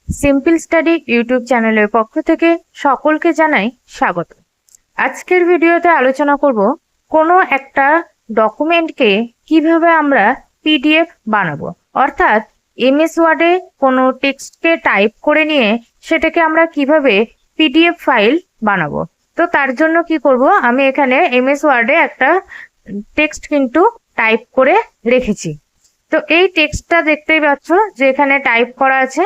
Simple study YouTube চ্যানেলের পক্ষ থেকে সকলকে জানাই স্বাগত। আজকের ভিডিওতে আলোচনা করব কোনো একটা ডকুমেন্টকে কিভাবে আমরা পিডিএফ বানাবো, অর্থাৎ এমএস ওয়ার্ডে কোনো টেক্সটকে টাইপ করে নিয়ে সেটাকে আমরা কিভাবে পিডিএফ ফাইল বানাবো। তো তার জন্য কি করব, আমি এখানে এমএস ওয়ার্ডে একটা টেক্সট কিন্তু টাইপ করে রেখেছি। তো এই টেক্সটটা দেখতেই পাচ্ছ যে এখানে টাইপ করা আছে।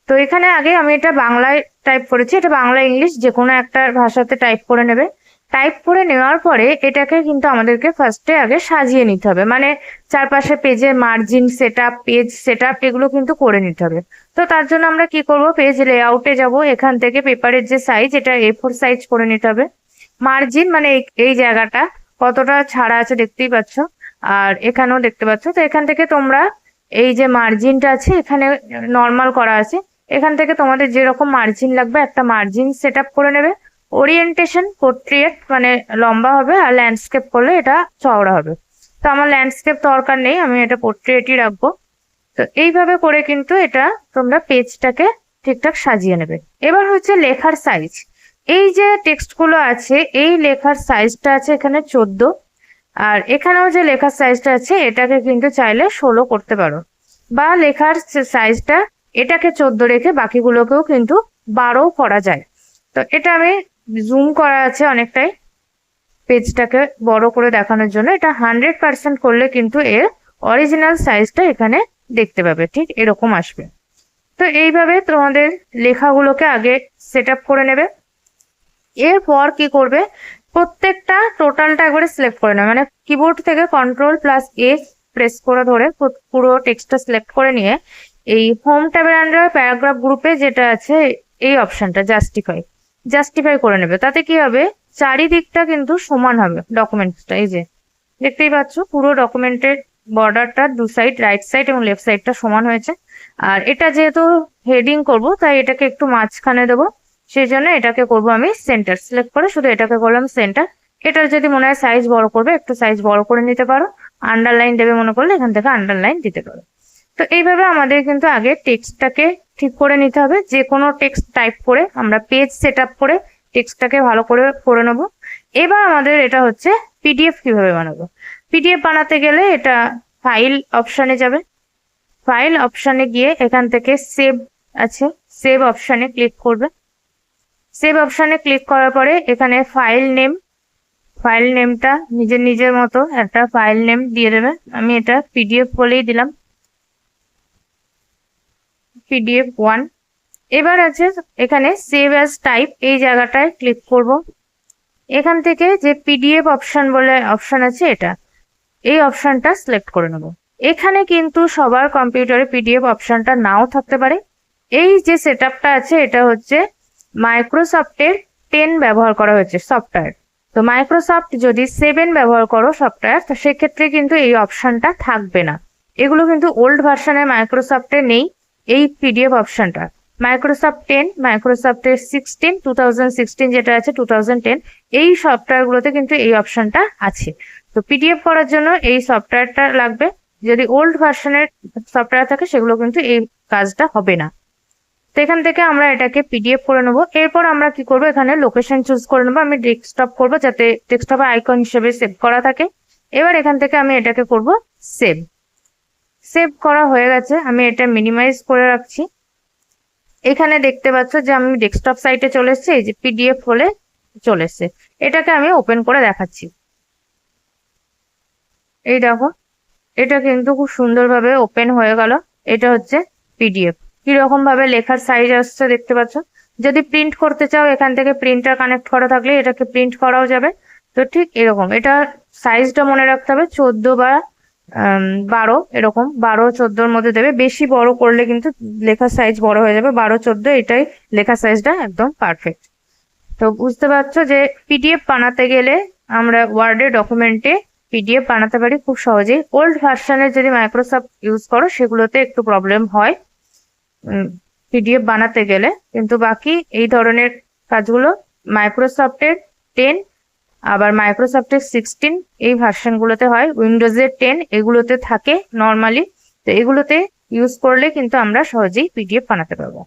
তো এখানে আগে আমি এটা বাংলায় টাইপ করেছি, এটা বাংলা ইংলিশ যে কোনো একটা ভাষাতে টাইপ করে নেবে। টাইপ করে নেওয়ার পরে এটাকে কিন্তু আমাদেরকে ফার্স্টে আগে সাজিয়ে নিতে হবে, মানে চারপাশে পেজের মার্জিন সেটআপ, পেজ সেটআপ এগুলো কিন্তু করে নিতে হবে। তো তার জন্য আমরা কি করব, পেজ লেআউটে যাব, এখান থেকে পেপারের যে সাইজ এটা A4 সাইজ করে নিতে হবে। মার্জিন মানে এই জায়গাটা কতটা ছাড়া আছে দেখতেই পাচ্ছ, আর এখানেও দেখতে পাচ্ছ। তো এখান থেকে তোমরা এই যে মার্জিনটা আছে এখানে নর্মাল করা আছে, এখান থেকে তোমাদের যেরকম মার্জিন লাগবে একটা মার্জিন সেট আপ করে নেবে। ওরিয়েন্টেশন পোর্ট্রেট মানে লম্বা হবে, আর ল্যান্ডস্কেপ করলে এটা চওড়া হবে। তো আমার ল্যান্ডস্কেপ দরকার নেই, আমি এটা পোর্ট্রেটই রাখবো। তো এইভাবে করে কিন্তু এটা তোমরা পেজটাকে ঠিকঠাক সাজিয়ে নেবে। এবার হচ্ছে লেখার সাইজ। এই যে টেক্সট গুলো আছে এই লেখার সাইজটা আছে এখানে 14, আর এখানেও যে লেখার সাইজটা আছে এটাকে কিন্তু চাইলে 16 করতে পারো, বা লেখার সাইজটা এটাকে 14 রেখে বাকিগুলোকেও কিন্তু 12 করা যায়। তো এটা আমি জুম করা আছে অনেকটাই পেজটাকে বড় করে দেখানোর জন্য। এটা 100% করলে কিন্তু এর অরিজিনাল সাইজটা এখানে দেখতে পাবে, ঠিক এরকম আসবে। তো এইভাবে তোমাদের লেখাগুলোকে আগে সেট আপ করে নেবে। এরপর কি করবে, প্রত্যেকটা টোটালটা একবারে সিলেক্ট করে নেবে, মানে কিবোর্ড থেকে Ctrl+A প্রেস করে ধরে পুরো টেক্সটটা সিলেক্ট করে নিয়ে এই হোম ট্যাবের আন্ডারে প্যারাগ্রাফ গ্রুপে যেটা আছে এই অপশনটা জাস্টিফাই করে নেবে। তাতে কি হবে, চারিদিকটা কিন্তু সমান হবে ডকুমেন্টসটা। এই যে দেখতেই পাচ্ছ পুরো ডকুমেন্টের বর্ডারটা দু সাইড, রাইট সাইড এবং লেফট সাইডটা সমান হয়েছে। আর এটা যেহেতু হেডিং করব তাই এটাকে একটু মাঝখানে দেবো, সেই জন্য এটাকে করব আমি সেন্টার সিলেক্ট করে, শুধু এটাকে করলাম সেন্টার। এটার যদি মনে হয় সাইজ বড় করবে একটু সাইজ বড় করে নিতে পারো, আন্ডারলাইন দেবে মনে করলে এখান থেকে আন্ডারলাইন দিতে পারো। তো এইভাবে আমাদের কিন্তু আগে টেক্সটটাকে ঠিক করে নিতে হবে। যে কোনো টেক্সট টাইপ করে আমরা পেজ সেট আপ করে টেক্সটটাকে ভালো করে নেবো। এবার আমাদের এটা হচ্ছে পিডিএফ কিভাবে বানাবো। পিডিএফ বানাতে গেলে এটা ফাইল অপশনে যাবে, ফাইল অপশনে গিয়ে এখান থেকে সেভ আছে, সেভ অপশনে ক্লিক করবে। সেভ অপশনে ক্লিক করার পরে এখানে ফাইল নেমটা নিজের মতো একটা ফাইল নেম দিয়ে দেবে। আমি এটা পিডিএফ বলেই দিলাম, PDF1। এবার আছে এখানে সেভ অ্যাজ টাইপ, এই জায়গাটায় ক্লিক করব। এখান থেকে যে পিডিএফ অপশন বলে অপশন আছে এই অপশনটা সিলেক্ট করে নেব। এখানে কিন্তু সবার কম্পিউটারে পিডিএফ অপশনটা নাও থাকতে পারে। এই যে সেটআপটা আছে এটা হচ্ছে মাইক্রোসফটের 10 ব্যবহার করা হয়েছে সফটওয়্যার। তো মাইক্রোসফট যদি 7 ব্যবহার করো সফটওয়্যার, তো সেক্ষেত্রে কিন্তু এই অপশনটা থাকবে না। এগুলো কিন্তু ওল্ড ভার্সনের মাইক্রোসফটে নেই এই পিডিএফ অপশনটা। মাইক্রোসফট 10, মাইক্রোসফটের 16, 2016 যেটা আছে 2010, এই সফটওয়্যারগুলোতে কিন্তু এই অপশনটা আছে। তো পিডিএফ করার জন্য এই সফটওয়্যারটা লাগবে। যদি ওল্ড ভার্সনের সফটওয়্যার থাকে সেগুলো কিন্তু এই কাজটা হবে না। তো এখান থেকে আমরা এটাকে পিডিএফ করে নেবো। এরপর আমরা কি করবো, এখানে লোকেশন চুজ করে নেবো। আমি ডেস্কটপ করবো যাতে ডেস্কটপে আইকন হিসেবে সেভ করা থাকে। এবার এখান থেকে আমি এটাকে করব সেভ করা হয়ে গেছে। আমি এটা মিনিমাইজ করে রাখছি। এখানে দেখতে পাচ্ছ যে আমি ডেস্কটপ সাইটে চলে এসেছি, এই যে পিডিএফ হলে চলে এসছে। এটাকে আমি ওপেন করে দেখাচ্ছি। এই দেখো এটা কিন্তু খুব সুন্দরভাবে ওপেন হয়ে গেল। এটা হচ্ছে পিডিএফ। কিরকম ভাবে লেখার সাইজ আসছে দেখতে পাচ্ছ। যদি প্রিন্ট করতে চাও এখান থেকে প্রিন্টার কানেক্ট করা থাকলে এটাকে প্রিন্ট করাও যাবে। তো ঠিক এরকম এটা সাইজটা মনে রাখতে হবে 14 বা 12, এরকম 12-14 মধ্যে দেবে। বেশি বড় করলে কিন্তু লেখার সাইজ বড় হয়ে যাবে। 12-14 এটাই লেখার সাইজটা একদম পারফেক্ট। তো বুঝতে পারছো যে পিডিএফ বানাতে গেলে আমরা ওয়ার্ডে ডকুমেন্টে পিডিএফ বানাতে পারি খুব সহজেই। ওল্ড ভার্সনের যদি মাইক্রোসফট ইউজ করো সেগুলোতে একটু প্রবলেম হয় পিডিএফ বানাতে গেলে, কিন্তু বাকি এই ধরনের কাজগুলো মাইক্রোসফটের 10 আবার মাইক্রোসফটের 16 এই ভার্সনগুলোতে হয়। উইন্ডোজের 10 এগুলোতে থাকে নর্মালি। তো এগুলোতে ইউজ করলে কিন্তু আমরা সহজেই পিডিএফ বানাতে পারবো।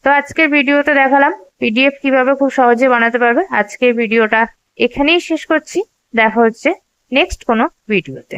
তো আজকের ভিডিওতে দেখালাম পিডিএফ কিভাবে খুব সহজে বানাতে পারবে। আজকের ভিডিওটা এখানেই শেষ করছি। দেখা হচ্ছে নেক্সট কোনো ভিডিওতে।